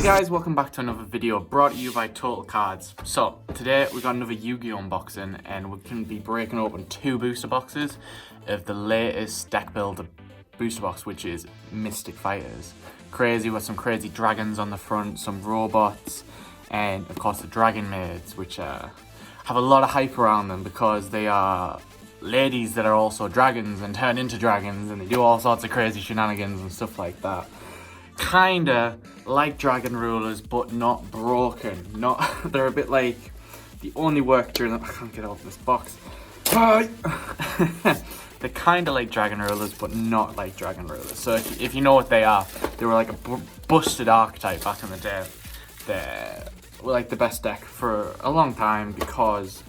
Hey guys, welcome back to another video brought to you by Total Cards. So, today we got another Yu-Gi-Oh unboxing and we're going to be breaking open two booster boxes of the latest deck builder booster box, which is Mystic Fighters. Crazy, with some crazy dragons on the front, some robots, and of course the Dragon Maids, which have a lot of hype around them because they are ladies that are also dragons and turn into dragons, and they do all sorts of crazy shenanigans and stuff like that. Kinda like Dragon Rulers, but not broken. They're a bit like the only work during the, I can't get out of this box. They're kinda like Dragon Rulers, but not like Dragon Rulers. So if you know what they are, they were like a busted archetype back in the day. They were like the best deck for a long time because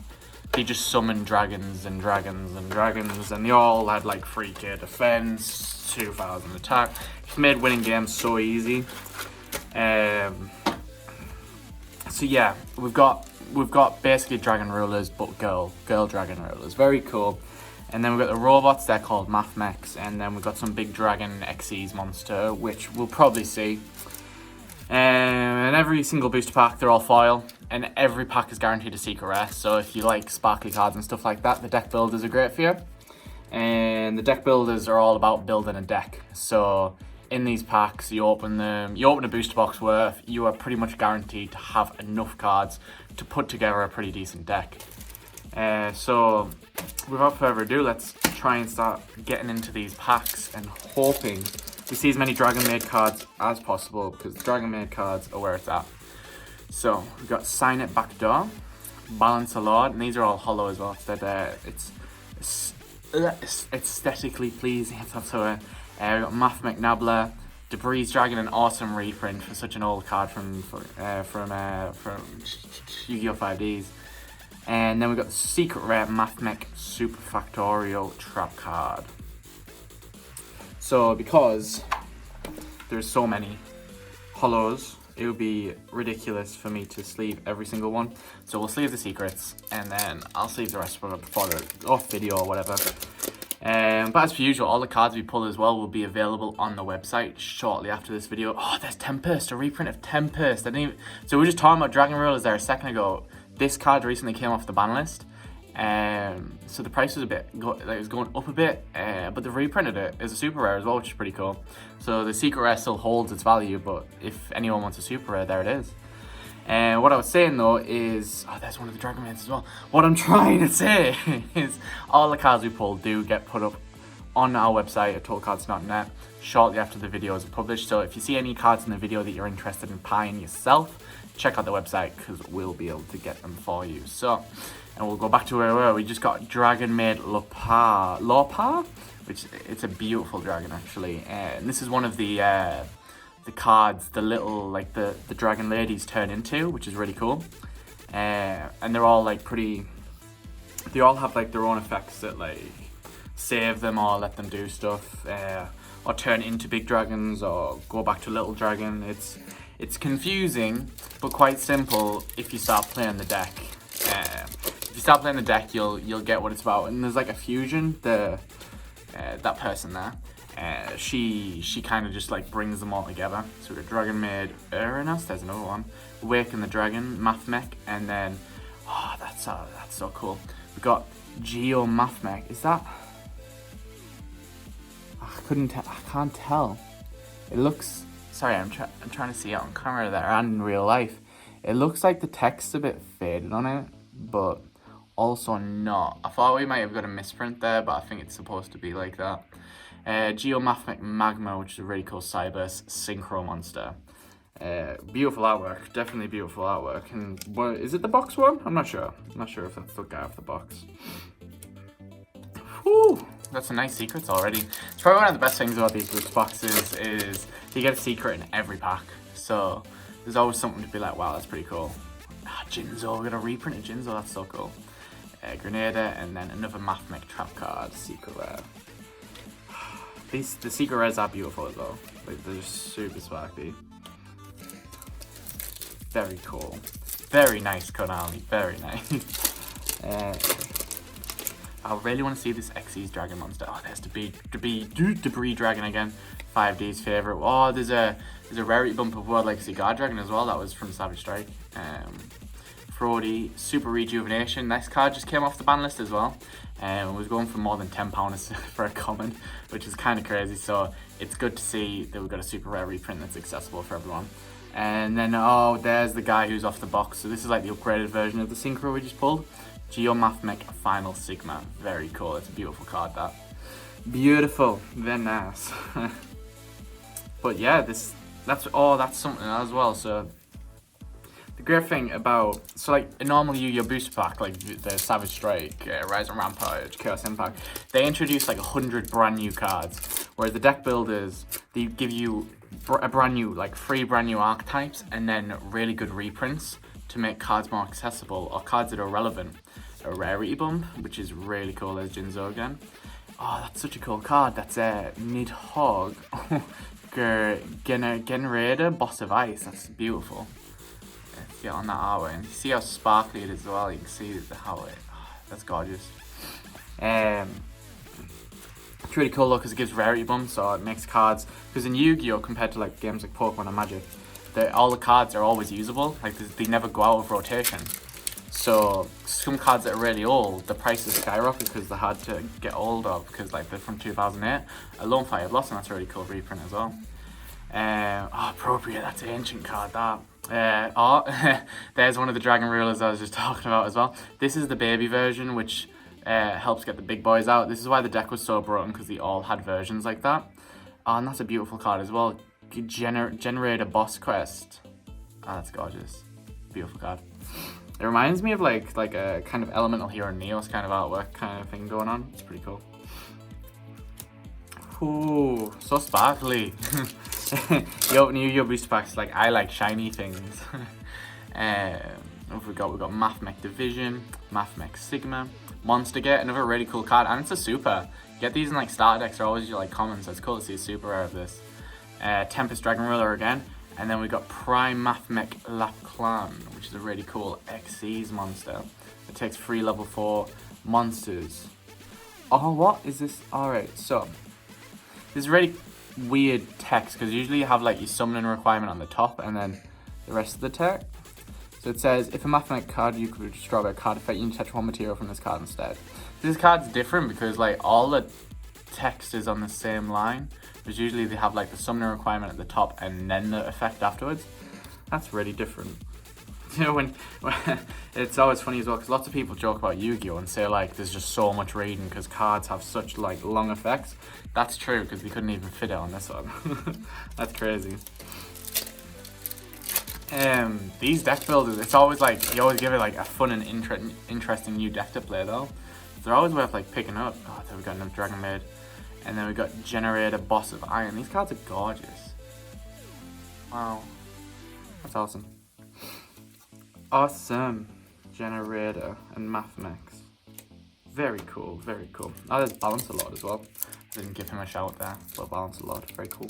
they just summoned dragons and dragons and dragons, and they all had like 3k defense, 2000 attack. It's made winning games so easy. So yeah, we've got basically Dragon Rulers, but girl Dragon Rulers. Very cool. And then we've got the robots. They're called Math Mechs, and then we've got some big Dragon Xyz monster, which we'll probably see. And every single booster pack, they're all foil, and every pack is guaranteed a secret rare. So if you like sparkly cards and stuff like that, the deck builders are great for you. And the deck builders are all about building a deck. So in these packs, you open a booster box worth, you are pretty much guaranteed to have enough cards to put together a pretty decent deck. So without further ado, let's try and start getting into these packs and hoping we see as many Dragon Maid cards as possible, because the Dragon Maid cards are where it's at. So we've got Sign It Backdoor, Balance a Lord, and these are all hollow as well, so that it's aesthetically pleasing. We've got Math Nabla, Debris Dragon, an awesome reprint for such an old card from Yu-Gi-Oh 5Ds. And then we've got the secret rare Math Mech Super Factorial Trap card. So because there's so many hollows, it would be ridiculous for me to sleeve every single one. So we'll sleeve the secrets, and then I'll sleeve the rest for the off video or whatever. But as per usual, all the cards we pull as well will be available on the website shortly after this video. Oh, there's Tempest, a reprint of Tempest. So we were just talking about Dragon Rulers there a second ago. This card recently came off the ban list. So the price was it was going up a bit, but they reprinted it as a super rare as well, which is pretty cool. So the secret rare still holds its value, but if anyone wants a super rare, there it is. And what I was saying though is, oh, there's one of the Dragon Maids as well. What I'm trying to say is all the cards we pull do get put up on our website at totalcards.net shortly after the videos are published. So if you see any cards in the video that you're interested in buying yourself, check out the website because we'll be able to get them for you. So, and we'll go back to where we were. We just got Dragon Maid Lopar, which it's a beautiful dragon actually. And this is one of the cards the little like the dragon ladies turn into, which is really cool. And they're all like they all have like their own effects that like save them or let them do stuff, or turn into big dragons or go back to little dragon. It's confusing but quite simple if you start playing the deck. If you start playing the deck, you'll get what it's about. And there's like a fusion, that person there. She kind of just like brings them all together. So we've got Dragon Maid Uranus, there's another one. Awaken the Dragon, Math Mech, and then, oh, that's so cool. We've got Yugioh Math Mech. Is that? I can't tell. It looks, sorry, I'm trying to see it on camera there and in real life. It looks like the text's a bit faded on it, but also not. I thought we might have got a misprint there, but I think it's supposed to be like that. Yugioh Math Mech Magma, which is a really cool Cyberse Synchro monster. Beautiful artwork, definitely beautiful artwork. And what is it, the box one? I'm not sure. I'm not sure if that's the guy off the box. Whew, that's some nice secrets already. It's probably one of the best things about these booster boxes is you get a secret in every pack. So there's always something to be like, wow, that's pretty cool. Jinzo, we're gonna reprint a Jinzo, that's so cool. Grenada, and then another Math Mech Trap card, secret rare. The secret rares are beautiful as well. Like, they're just super sparkly. Very cool. Very nice, Konami. Very nice. I really want to see this Xyz Dragon monster. Oh, there's Debris Dragon again. 5D's favorite. Oh, there's a rarity bump of World Legacy Guard Dragon as well. That was from Savage Strike. Frody, Super Rejuvenation. Next card just came off the ban list as well. It was going for more than £10 for a common, which is kind of crazy. So it's good to see that we've got a super rare reprint that's accessible for everyone. And then, oh, there's the guy who's off the box. So this is like the upgraded version of the Synchro we just pulled. Geomorphic Final Sigma. Very cool. It's a beautiful card, that. Beautiful. Very nice. But yeah, that's something as well. So the great thing about, so like a normal Yu-Gi-Oh booster pack, like the Savage Strike, Rise and Rampage, Chaos Impact, they introduce like 100 brand new cards. Whereas the deck builders, they give you a brand new, like 3 brand new archetypes, and then really good reprints to make cards more accessible, or cards that are relevant. A rarity bump, which is really cool. There's Jinzo again. Oh, that's such a cool card. That's a Nidhogg Generator Boss of Ice. That's beautiful. Let's get on that artwork. And you see how sparkly it is as well. You can see how it. Oh, that's gorgeous. It's really cool though because it gives rarity bumps, so it makes cards. Because in Yu-Gi-Oh, compared to like games like Pokemon and Magic, all the cards are always usable. Like they never go out of rotation. So some cards that are really old, the prices skyrocket because they're hard to get hold of because like they're from 2008. A Lone Fire Blossom, that's a really cool reprint as well. Appropriate, that's an ancient card, that. There's one of the Dragon Rulers I was just talking about as well. This is the baby version, which helps get the big boys out. This is why the deck was so broken, because they all had versions like that. And that's a beautiful card as well. Generate a boss quest. Oh, that's gorgeous. Beautiful card. It reminds me of like a kind of Elemental Hero Neos kind of artwork kind of thing going on. It's pretty cool. Ooh, so sparkly. You open Yu-Gi-Oh booster packs, like I like shiny things. What we got? We got Mathmech Division, Mathmech Sigma, Monster Gate, another really cool card, and it's a super. You get these in like starter decks, they're always your like commons, so it's cool to see a super rare of this. Tempest Dragon Ruler again. And then we got Prime Mathmech Lapclan, which is a really cool Xyz monster. It takes 3 level 4 monsters. Oh, what is this? Alright, so this is really weird text because usually you have like your summoning requirement on the top and then the rest of the text. So it says, if a Mathmech card you could destroy by a card effect, you can touch 1 material from this card instead. This card's different because like all the text is on the same line. Because usually they have like the summoner requirement at the top and then the effect afterwards. That's really different. You know, when it's always funny as well because lots of people joke about Yu-Gi-Oh and say like there's just so much reading because cards have such like long effects. That's true because they couldn't even fit it on this one. That's crazy. These deck builders, it's always like you always give it like a fun and interesting new deck to play though. They're always worth like picking up. Oh, there we got another Dragon Maid. And then we got Generator Boss of Iron. These cards are gorgeous. Wow. That's awesome. Awesome. Generator and Mathmex. Very cool, very cool. Oh, there's Balance-A-Lot as well. Didn't give him a shout there, but Balance-A-Lot. Very cool.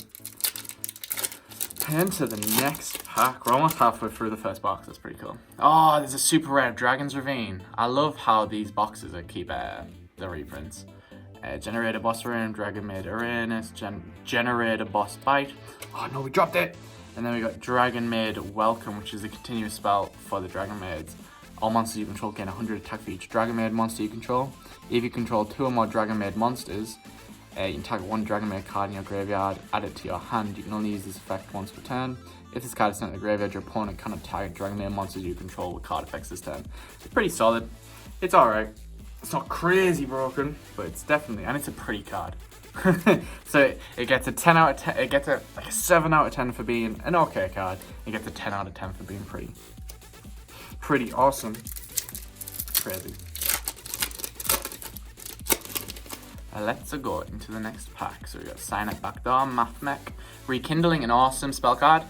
And to the next pack. We're almost halfway through the first box. That's pretty cool. Oh, there's a super rare Dragon's Ravine. I love how these boxes keep the reprints. Generator Boss Arena, Dragon Maid Arenas, Generator Boss Bite. Oh no, we dropped it! And then we got Dragon Maid Welcome, which is a continuous spell for the Dragon Maids. All monsters you control gain 100 attack for each Dragon Maid monster you control. If you control 2 or more Dragon Maid monsters, you can target 1 Dragon Maid card in your graveyard, add it to your hand. You can only use this effect once per turn. If this card is sent to the graveyard, your opponent cannot target Dragon Maid monsters you control with card effects this turn. It's pretty solid. It's alright. It's not crazy broken, but it's definitely, and it's a pretty card. So it gets a 10 out of 10, it gets like a 7 out of 10 for being an okay card. It gets a 10 out of 10 for being pretty awesome. Crazy. Let's go into the next pack. So we got Signet Backdoor, Mathmech, Rekindling, an awesome spell card,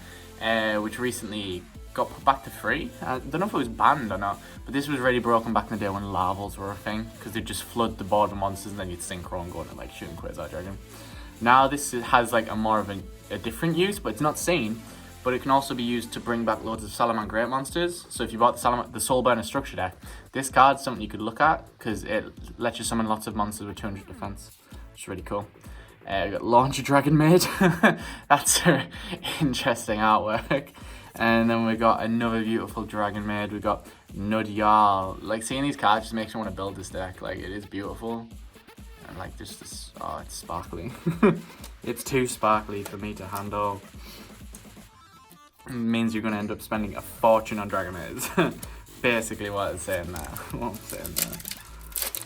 which recently got put back to free. I don't know if it was banned or not, but this was really broken back in the day when Larvals were a thing, because they'd just flood the board with monsters and then you'd synchro and go into like shooting Quasar Dragon. Now this has like a more of a different use, but it's not seen. but it can also be used to bring back loads of Salaman Great monsters. So if you bought the Soulburner structure deck, this card's something you could look at because it lets you summon lots of monsters with 200 defense, which is really cool. We got Launcher Dragon Maid. That's an interesting artwork. And then we got another beautiful Dragon Maid. We got Yugioh. Like, seeing these cards just makes me want to build this deck. Like, it is beautiful. And like just this, oh, it's sparkly. It's too sparkly for me to handle. It means you're going to end up spending a fortune on Dragon Maids. Basically what it's saying there. What I'm saying there.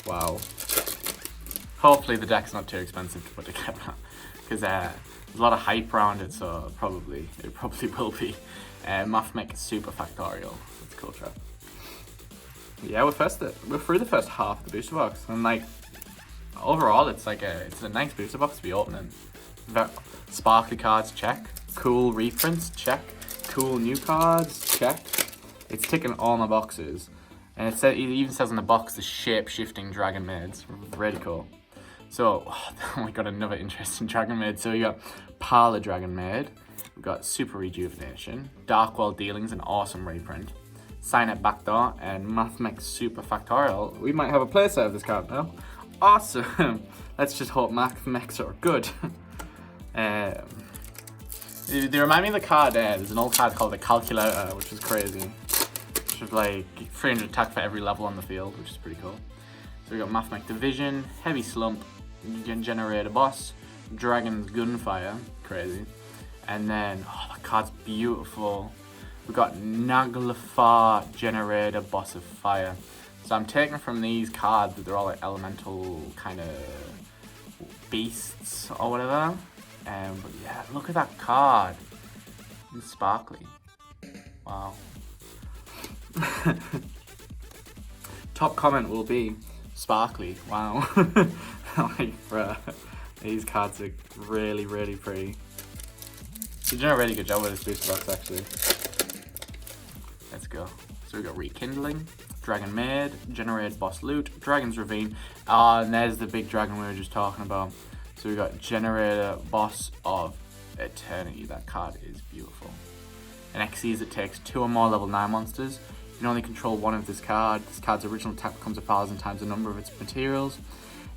Wow. Hopefully the deck's not too expensive to put together, because there's a lot of hype around it, so it probably will be. Mathmech Super Factorial. That's cool, trap. Yeah, we're through the first half of the booster box, and like overall, it's a nice booster box to be opening. Sparkly cards, check. Cool reprints, check. Cool new cards, check. It's ticking all my boxes, and it even says on the box the shape-shifting Dragon Maids. Really cool. So, we got another interesting Dragon Maid. So we got Parlor Dragon Maid, we got Super Rejuvenation, Darkworld Dealings, an awesome reprint, Sign It Backdoor, and Mathmech Super Factorial. We might have a playset of this card now. Awesome! Let's just hope Mathmechs are good. They remind me of the card, there's an old card called the Calculator, which is crazy. Which is like 300 attack for every level on the field, which is pretty cool. So we got Mathmech Division, Heavy Slump, Generator Boss, Dragon's Gunfire, crazy. And then, oh, that card's beautiful. We got Naglfar Generator Boss of Fire. So I'm taking from these cards that they're all like elemental kind of beasts or whatever. But yeah, look at that card. It's sparkly. Wow. Top comment will be sparkly. Wow. Like, bruh, these cards are really, really pretty. You're doing a really good job with this booster box, actually. Let's go. So we got Rekindling, Dragon Maid, Generated Boss Loot, Dragon's Ravine. And there's the big dragon we were just talking about. So we got Generator Boss of Eternity. That card is beautiful. And Xyz, it takes 2 or more level 9 monsters. You can only control one of this card. This card's original attack becomes 1,000 times the number of its materials.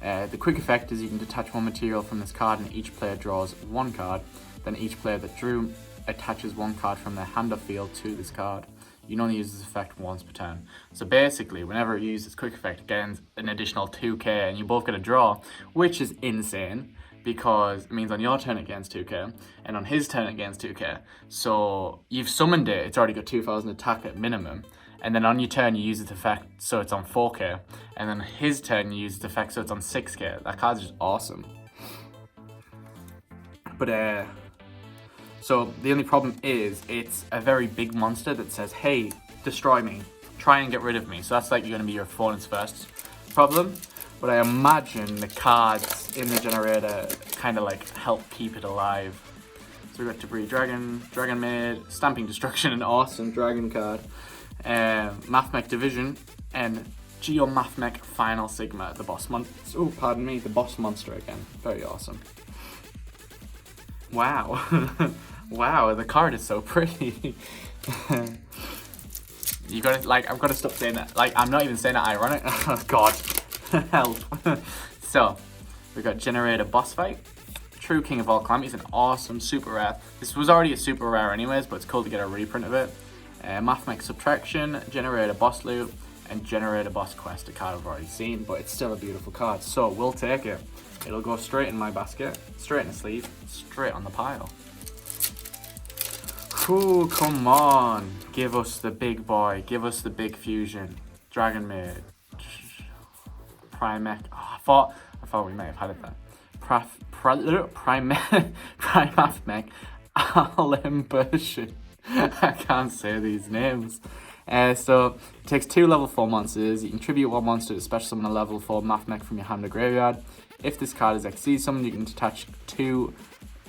The quick effect is you can detach one material from this card and each player draws 1 card. Then each player that drew attaches 1 card from their hand or field to this card. You can only use this effect once per turn. So basically, whenever you use this quick effect, it gains an additional 2k and you both get a draw, which is insane because it means on your turn it gains 2k and on his turn it gains 2k. So you've summoned it, it's already got 2,000 attack at minimum. And then on your turn you use its effect so it's on 4k. And then his turn you use its effect so it's on 6k. That card's just awesome. But so the only problem is it's a very big monster that says, hey, destroy me, try and get rid of me. So that's like going to be your opponent's first problem. But I imagine the cards in the generator kind of like help keep it alive. So we've got Debris Dragon, Dragon Maid, Stamping Destruction, an awesome dragon card. Mathmech Division, and Mathmech Final Sigma, the boss monster. Oh, pardon me, the boss monster again. Very awesome. Wow. Wow, the card is so pretty. You gotta, like, I've gotta stop saying that. Like, I'm not even saying that ironic. Oh, God. Help. So, we got Generator Boss Fight. True King of All Calamities, an awesome super rare. This was already a super rare anyways, but it's cool to get a reprint of it. Mathmech Subtraction, Generator Boss Loot, and Generator Boss Quest, a card I've already seen, but it's still a beautiful card, so we'll take it. It'll go straight in my basket, straight in the sleeve, straight on the pile. Ooh, come on. Give us the big boy, give us the big fusion. Dragon Maid. Primech. Oh, I thought we may have had it there. Primathmech. Alembertion. I can't say these names. So it takes 2 level 4 monsters. You can tribute 1 monster to special summon a level 4 Mathmech from your hand or graveyard. If this card is Xyz summoned, you can detach 2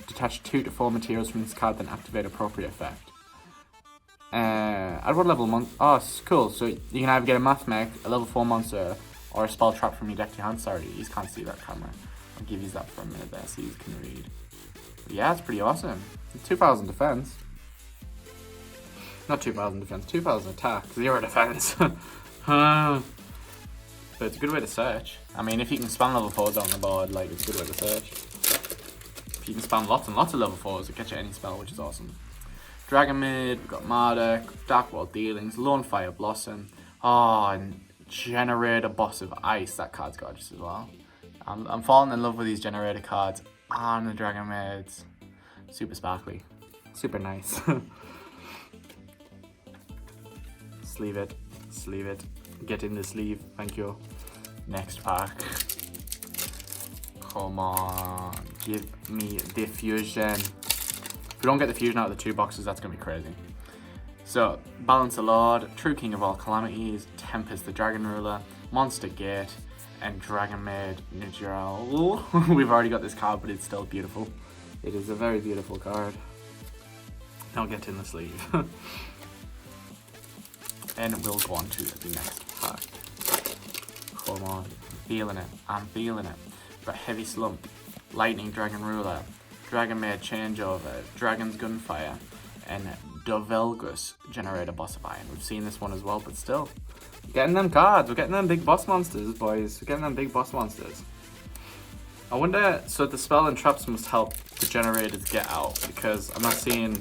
to 4 materials from this card, then activate appropriate effect. At what level monster? Oh, cool. So you can either get a Mathmech, a level 4 monster, or a spell trap from your deck to your hand. Sorry, you can't see that camera. I'll give you that for a minute there so you can read. But yeah, it's pretty awesome. 2,000 defense. Not 2,000 defense, 2,000 attack, 0 defense. But it's a good way to search. I mean, if you can spam level 4s on the board, like, it's a good way to search. If you can spam lots and lots of level 4s, it gets you any spell, which is awesome. Dragon Maid, we've got Marduk, Dark World Dealings, Lone Fire Blossom. Oh, and Generator Boss of Ice. That card's gorgeous as well. I'm falling in love with these generator cards and the Dragon Maids. Super sparkly. Super nice. Sleeve it. Sleeve it. Get in the sleeve. Thank you. Next pack. Come on. Give me the fusion. If we don't get the fusion out of the 2 boxes, that's going to be crazy. So, Balancer Lord, True King of All Calamities, Tempest the Dragon Ruler, Monster Gate, and Dragon Maid Yugioh. We've already got this card, but it's still beautiful. It is a very beautiful card. Now get in the sleeve. And we'll go on to the next pack. Come on, feeling it. I'm feeling it. Got Heavy Slump, Lightning Dragon Ruler, Dragon Maid Changeover, Dragon's Gunfire, and Dovelgus Generator Boss of Iron. We've seen this one as well, but still. We're getting them cards. We're getting them big boss monsters, boys. We're getting them big boss monsters. I wonder, so the spell and traps must help the generators get out, because I'm not seeing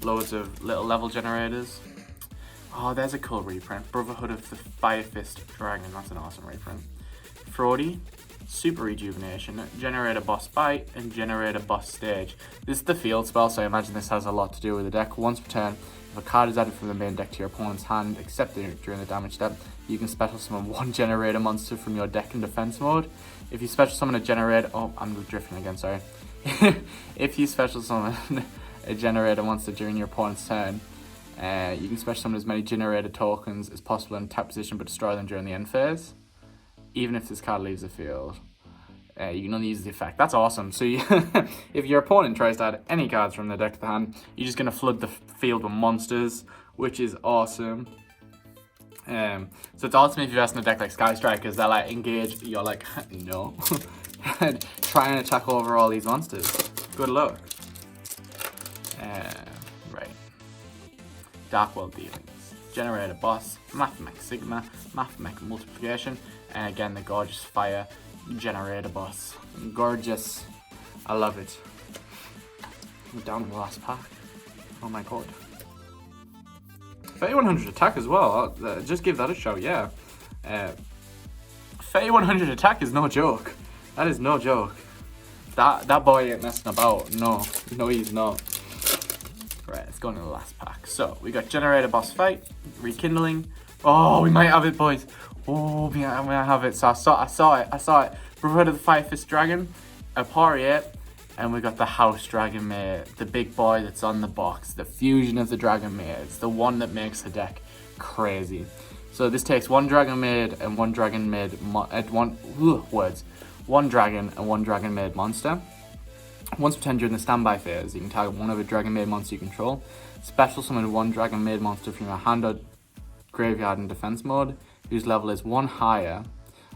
loads of little level generators. Oh, there's a cool reprint. Brotherhood of the Fire Fist Dragon. That's an awesome reprint. Fraudy, Super Rejuvenation, Generator Boss Bite, and Generator Boss Stage. This is the field spell, so I imagine this has a lot to do with the deck. Once per turn, if a card is added from the main deck to your opponent's hand, except during the damage step, you can special summon 1 generator monster from your deck in defense mode. If you special summon a generator... Oh, I'm drifting again, sorry. If you special summon a generator monster during your opponent's turn, you can special summon as many generator tokens as possible in tap position, but destroy them during the end phase. Even if this card leaves the field, you can only use the effect. That's awesome. So if your opponent tries to add any cards from their deck to the hand, you're just going to flood the field with monsters, which is awesome. So it's awesome if you're in a deck like Sky Strikers that like engage, you're like, no. And try and attack over all these monsters. Good luck. Right. Dark World Dealings, Generator Boss, Mathmech Sigma, Mathmech Multiplication, and again the gorgeous Fire Generator Boss. Gorgeous. I love it. We're down to the last pack. Oh my god. 3100 attack as well. Just give that a shout, yeah. 3100 attack is no joke. That is no joke. That boy ain't messing about. No, he's not. Right, let's go into the last pack. So, we got Generator Boss Fight, Rekindling. Oh, we might have it, boys. Oh, we might have it. So I saw it. Brotherhood of the Fire Fist Dragon, Apariate, and we got the House Dragon Maid, the big boy that's on the box, the fusion of the Dragon Maid. It's the one that makes the deck crazy. So this takes 1 Dragon Maid and 1 Dragon Maid, one Dragon and 1 Dragon Maid monster. Once per turn during the standby phase, you can target 1 of a Dragon Maid monster you control. Special summon 1 Dragon Maid monster from your hand or graveyard in defense mode, whose level is 1 higher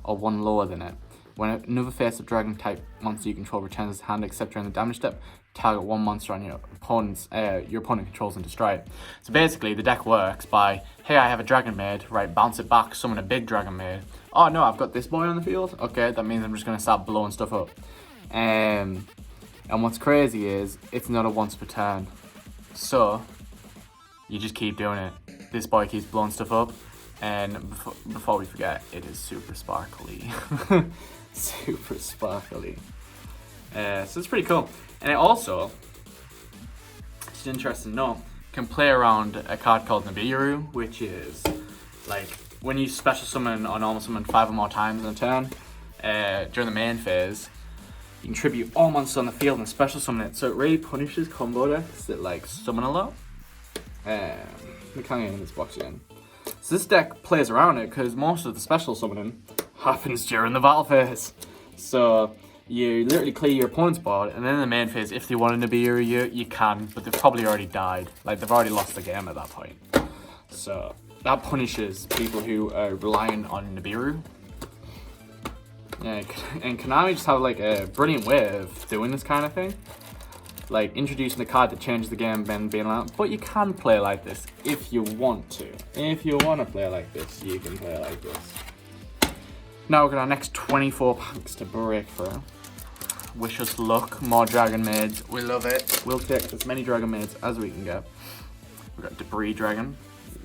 or 1 lower than it. When another face of dragon type monster you control returns to hand except during the damage step, target 1 monster on your opponent controls and destroy it. So basically the deck works by, hey, I have a Dragon Maid, right, bounce it back, summon a big Dragon Maid. Oh no, I've got this boy on the field. Okay, that means I'm just gonna start blowing stuff up. And what's crazy is it's not a once per turn. So you just keep doing it. This boy keeps blowing stuff up, and before we forget, it is super sparkly. Super sparkly. So it's pretty cool. And it also, it's interesting to know, can play around a card called Nibiru, which is like when you special summon or normal summon 5 or more times in a turn during the main phase, you can tribute all monsters on the field and special summon it. So it really punishes combo decks that like summon a lot. We can't get in this box again. So this deck plays around it because most of the special summoning happens during the battle phase. So you literally clear your opponent's board, and then in the main phase, if they wanted to be you can, but they've probably already died. Like they've already lost the game at that point. So that punishes people who are relying on Nibiru. Yeah, and Konami just have like a brilliant way of doing this kind of thing. like introducing a card that changes the game and being like, but you can play like this if you want to. If you want to play like this, you can play like this. Now we've got our next 24 packs to break through. Wish us luck, more Dragon Maids. We love it. We'll take as many Dragon Maids as we can get. We've got Debris Dragon,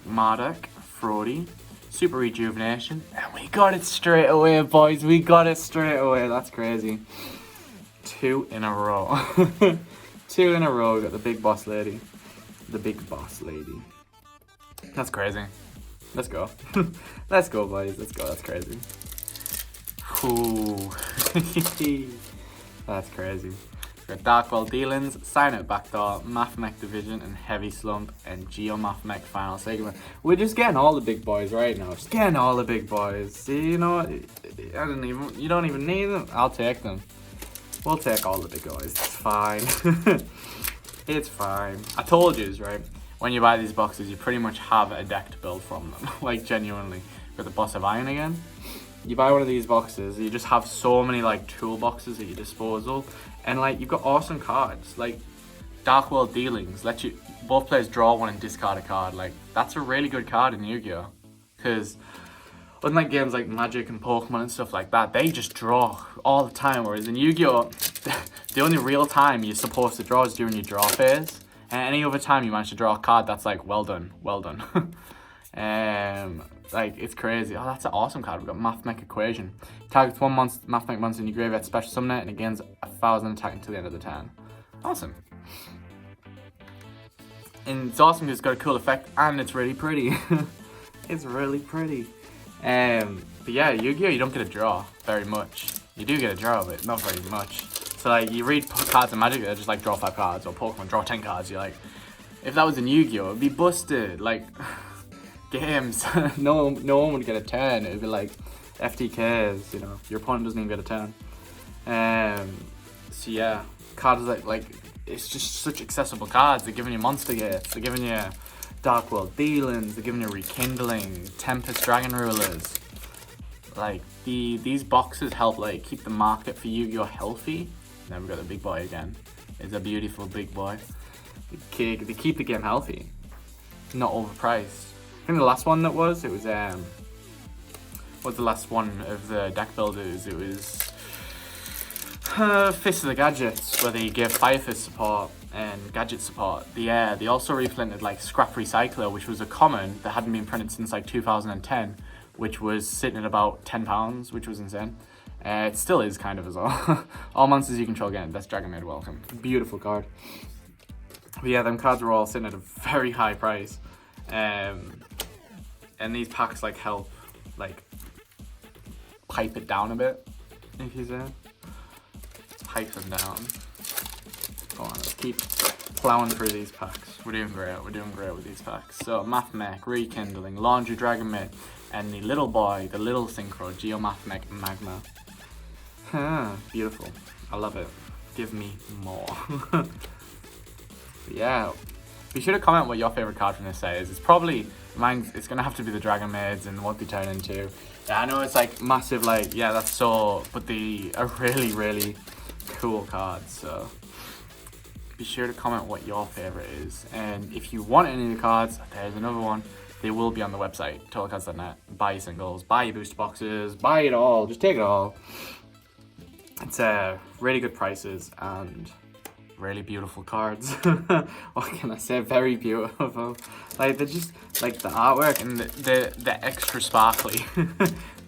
Marduk, Frody, Super Rejuvenation, and we got it straight away, boys. We got it straight away. That's crazy. 2 in a row. 2 in a row. We got the Big Boss Lady. The Big Boss Lady. That's crazy. Let's go. Let's go, boys. Let's go. That's crazy. Ooh. That's crazy. We've got Dark World Dealings, Sign Out Backdoor, Mathmech Division, and Heavy Slump, and Yugioh Mathmech Final Segment. We're just getting all the big boys right now. Just getting all the big boys. See, you know what? You don't even need them. I'll take them. We'll take all the big boys. It's fine. It's fine. I told you, right? When you buy these boxes, you pretty much have a deck to build from them. Like, genuinely. Got the Boss of Iron again. You buy one of these boxes, you just have so many like toolboxes at your disposal, and like you've got awesome cards. Like Dark World Dealings let you both players draw one and discard a card. Like that's a really good card in Yu-Gi-Oh, because unlike games like Magic and Pokemon and stuff like that, they just draw all the time. Whereas in Yu-Gi-Oh, the only real time you're supposed to draw is during your draw phase, and any other time you manage to draw a card, that's like well done, well done. Like, it's crazy. Oh, that's an awesome card. We've got Mathmech Equation. Targets 1 Mathmech monster in your graveyard, special summon it, and it gains 1,000 attack until the end of the turn. Awesome. And it's awesome because it's got a cool effect, and it's really pretty. It's really pretty. But yeah, Yu-Gi-Oh! You don't get a draw very much. You do get a draw, but not very much. So, like, you read cards in Magic, they're just like, draw 5 cards, or Pokemon, draw 10 cards. You're like, if that was in Yu-Gi-Oh! It'd be busted. Like... games. no one would get a turn. It'd be like FTKs, you know, your opponent doesn't even get a turn. So yeah, cards like it's just such accessible cards. They're giving you monster gates, they're giving you Dark World Dealings, they're giving you Rekindling, Tempest Dragon Rulers. Like these boxes help like keep the market for Yu-Gi-Oh healthy. And then we've got the big boy again. It's a beautiful big boy. They keep the game healthy, not overpriced. I think the last one it was what's the last one of the deck builders? It was Fist of the Gadgets, where they gave Fire Fist support and Gadget support. They also reprinted like Scrap Recycler, which was a common that hadn't been printed since like 2010, which was sitting at about £10, which was insane. It still is kind of as well. All monsters you control again. That's Dragon Maid welcome. Beautiful card. But yeah, them cards were all sitting at a very high price. And these packs like help like pipe it down a bit, if you say. Pipe them down. Go on, let's keep plowing through these packs. We're doing great with these packs. So Mathmech, Rekindling, Laundry Dragon Maid, and the little boy, the little synchro, Yugioh Mathmech Magma. Beautiful. I love it. Give me more. Yeah. Be sure to comment what your favorite card from this set is. It's probably mine. It's gonna have to be the Dragon Maids and what they turn into. Yeah, I know it's like massive. Like, yeah, that's so. But they are really, really cool cards. So be sure to comment what your favorite is. And if you want any of the cards, there's another one. They will be on the website, totalcards.net. Buy your singles, buy your booster boxes, buy it all. Just take it all. It's really good prices and really beautiful cards. What can I say? Very beautiful. Like they're just like the artwork and the extra sparkly.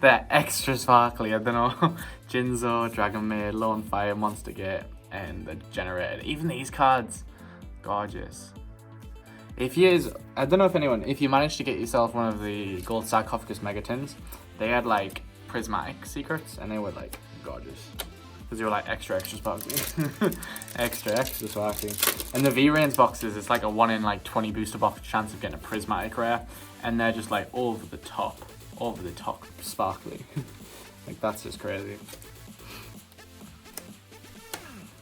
They're extra sparkly. I don't know. Jinzo, Dragon Maid, Lone Fire, Monster Gate, and the Generated. Even these cards, gorgeous. I don't know if you managed to get yourself one of the Gold Sarcophagus Megatins, they had like prismatic secrets and they were like gorgeous. Because they were like extra sparkly. extra sparkly. And the V-Rains boxes, it's like a 1 in like 20 booster box chance of getting a prismatic rare. And they're just like over the top sparkly. Like that's just crazy.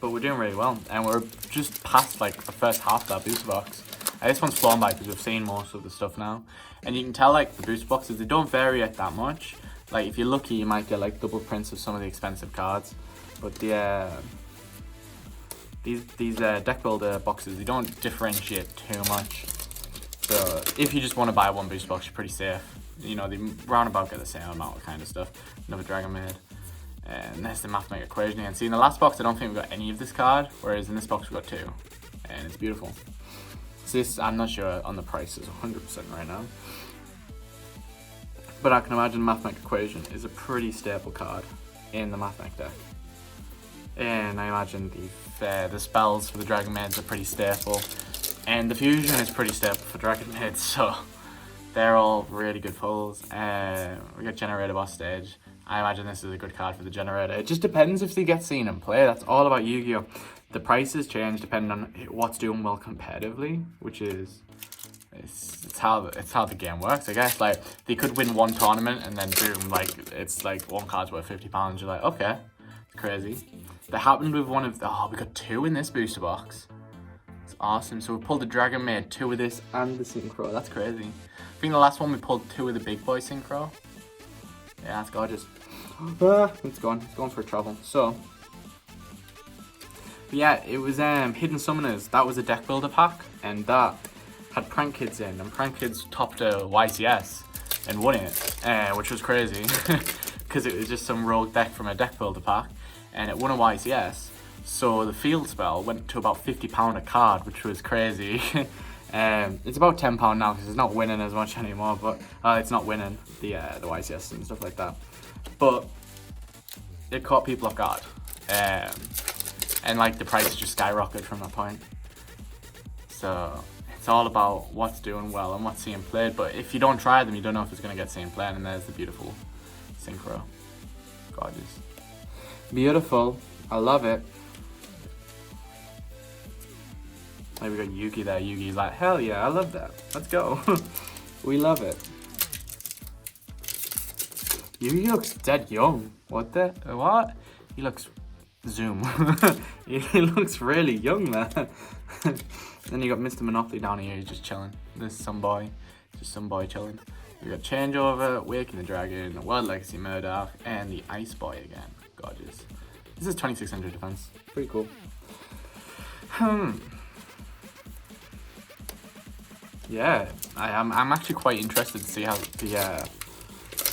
But we're doing really well. And we're just past like the first half of that booster box. And this one's flown by because we've seen most of the stuff now. And you can tell like the booster boxes, they don't vary it that much. Like if you're lucky, you might get like double prints of some of the expensive cards. But yeah, These deck builder boxes, they don't differentiate too much. So if you just want to buy one booster box, you're pretty safe. You know, they roundabout get the same amount of kind of stuff. Another Dragon Maid. And there's the mathematical equation again. See, in the last box, I don't think we got any of this card, whereas in this box we got 2. And it's beautiful. So this, I'm not sure on the prices 100% right now. But I can imagine mathematical equation is a pretty staple card in the mathematical deck. And I imagine the spells for the Dragon Maids are pretty staple. And the fusion is pretty staple for Dragon Maids, so they're all really good pulls. We got Generator Boss Stage. I imagine this is a good card for the Generator. It just depends if they get seen in play. That's all about Yu-Gi-Oh! The prices change depending on what's doing well competitively, which is it's how the game works, I guess. Like, they could win one tournament and then boom, like it's like one card's worth £50. You're like, okay, it's crazy. That happened with one of we got 2 in this booster box. It's awesome. So we pulled the Dragon Maid, 2 of this, and the Synchro. That's crazy. I think the last one we pulled 2 of the Big Boy Synchro. Yeah, that's gorgeous. It's gone for a travel. So, but yeah, it was Hidden Summoners. That was a deck builder pack, and that had Prank Kids in, and Prank Kids topped a YCS and won it, which was crazy because it was just some rogue deck from a deck builder pack, and it won a YCS. So the field spell went to about £50 a card, which was crazy. It's about £10 now because it's not winning as much anymore, but it's not winning the YCS and stuff like that. But it caught people off guard, and like the price just skyrocketed from that point. So it's all about what's doing well and what's seeing played. But if you don't try them, you don't know if it's going to get seen played. And there's the beautiful Synchro, gorgeous, beautiful. I love it. Like, we got Yugi there. Yugi's like, hell yeah, I love that. Let's go. We love it. Yugi looks dead young. What? He looks zoom. He looks really young there. Then you got Mr. Monopoly down here. He's just chilling. There's some boy. Just some boy chilling. We got Changeover, Waking the Dragon, World Legacy Murdoch, and the Ice Boy again. Gorgeous. This is 2600 defense. Pretty cool. Yeah, I'm actually quite interested to see how the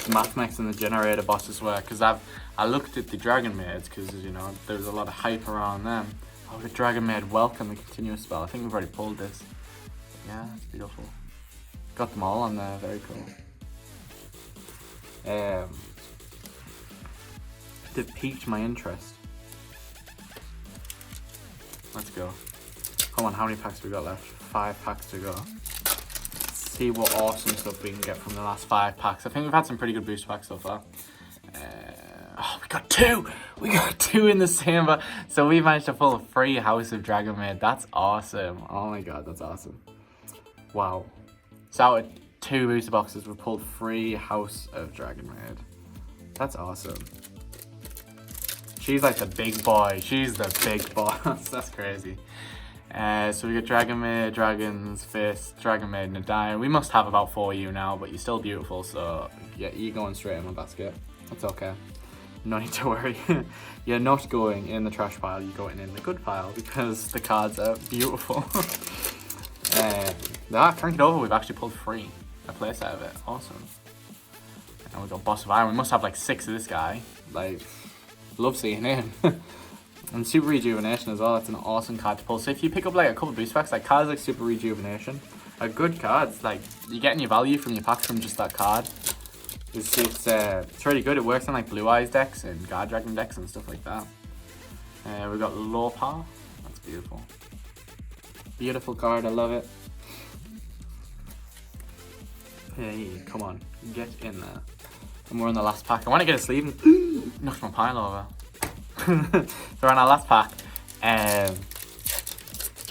Mathmex and the Generator bosses work, because I looked at the Dragon Maids because, you know, there was a lot of hype around them. Oh, the Dragon Maid, welcome the continuous spell. I think we've already pulled this. Yeah, it's beautiful. Got them all on there, very cool. They've piqued my interest. Let's go. Come on, how many packs we got left? 5 packs to go. Let's see what awesome stuff we can get from the last 5 packs. I think we've had some pretty good boost packs so far. We got 2! We got 2 in the same, so we managed to pull a free House of Dragon Maid. That's awesome. Oh my god, that's awesome. Wow. So out of 2 booster boxes, we pulled free House of Dragon Maid. That's awesome. She's like the big boy. She's the big boss. That's crazy. So we got Dragon Maid, Dragon's Fist, Dragon Maid, Nadine. We must have about 4U now, but you're still beautiful, so yeah, you're going straight in my basket. That's okay. No need to worry. You're not going in the trash pile, you're going in the good pile because the cards are beautiful. Crank It Over, we've actually pulled free a place out of it. Awesome. And we got Boss of Iron. We must have like 6 of this guy. Like, love seeing him. And Super Rejuvenation as well. That's an awesome card to pull. So if you pick up like a couple boost packs, like cards like Super Rejuvenation are good cards. Like, you're getting your value from your packs from just that card. It's really good. It works on like Blue Eyes decks and Guard Dragon decks and stuff like that. We've got Lorpa. That's beautiful. Beautiful card. I love it. Hey, come on. Get in there. And we're on the last pack. I want to get a sleeve and knock my pile over. So we're on our last pack.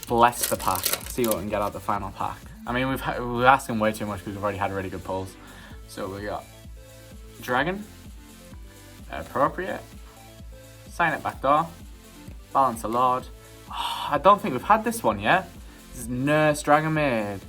Bless the pack. See what we can get out of the final pack. I mean, we're asking way too much because we've already had really good pulls. So we got Dragon, Appropriate, Sign It Backdoor, Balance a Lord. Oh, I don't think we've had this one yet. This is Nurse Dragon Maid.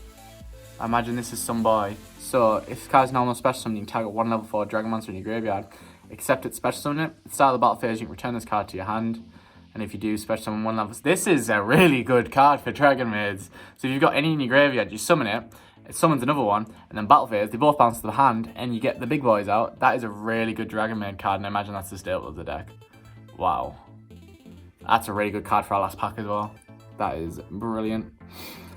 I imagine this is some boy. So if this card's normal special summon, you can target 1 level 4 Dragon Monster in your graveyard. Except it's special summon it. At the start of the battle phase, you can return this card to your hand. And if you do special summon 1 level, this is a really good card for Dragon Maids. So if you've got any in your graveyard, you summon it, it summons another one, and then battle phase, they both bounce to the hand, and you get the big boys out. That is a really good Dragon Maid card, and I imagine that's the staple of the deck. Wow. That's a really good card for our last pack as well. That is brilliant.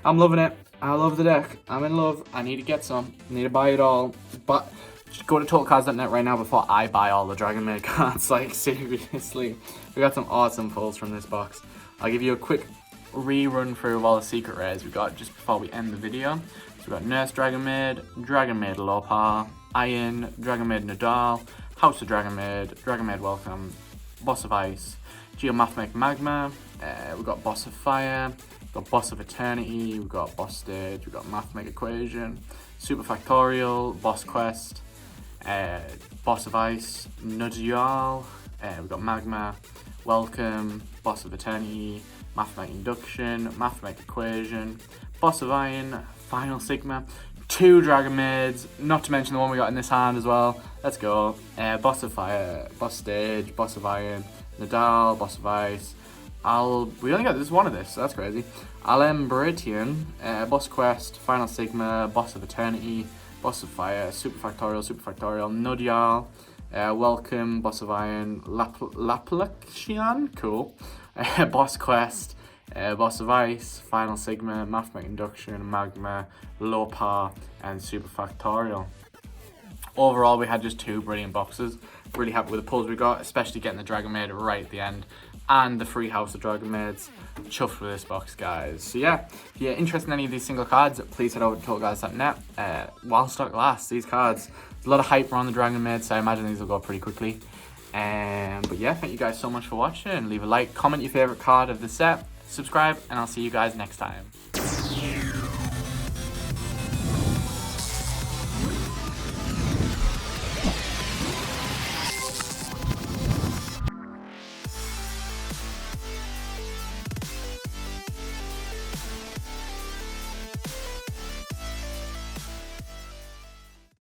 I'm loving it. I love the deck. I'm in love. I need to get some. I need to buy it all. But just go to totalcards.net right now before I buy all the Dragon Maid cards. Like, seriously. We got some awesome pulls from this box. I'll give you a quick rerun through of all the secret rares we got just before we end the video. So we got Nurse Dragon Maid Lopar, Iron, Dragon Maid Nadal, House of Dragon Maid Welcome, Boss of Ice, Geomathematic Magma, we've got Boss of Fire, we've got Boss of Eternity, we've got Boss Stage, we've got Mathematic Equation, Super Factorial, Boss Quest, Boss of Ice, Yugioh, we've got Magma, Welcome, Boss of Eternity, Mathematic Induction, Mathematic Equation, Boss of Iron, Final Sigma, 2 Dragon Maids, not to mention the one we got in this hand as well. Let's go. Boss of Fire, Boss Stage, Boss of Iron, Nadal, Boss of Ice. We only got this one of this, so that's crazy. Alembritian, Boss Quest, Final Sigma, Boss of Eternity, Boss of Fire, Super Factorial, Yugioh, Welcome, Boss of Iron, Laplacian, cool. Boss Quest, Boss of Ice, Final Sigma, Mathematic Induction, Magma, Lopar, and Super Factorial. Overall, we had just 2 brilliant boxes. Really happy with the pulls we got, especially getting the Dragon Maid right at the end, and the free House of Dragon Maids. Chuffed with this box, guys. So yeah, if you're interested in any of these single cards, please head over to totalcards.net. While stock lasts, these cards, there's a lot of hype around the Dragon Maids, so I imagine these will go pretty quickly. But yeah, thank you guys so much for watching. Leave a like, comment your favorite card of the set, subscribe, and I'll see you guys next time.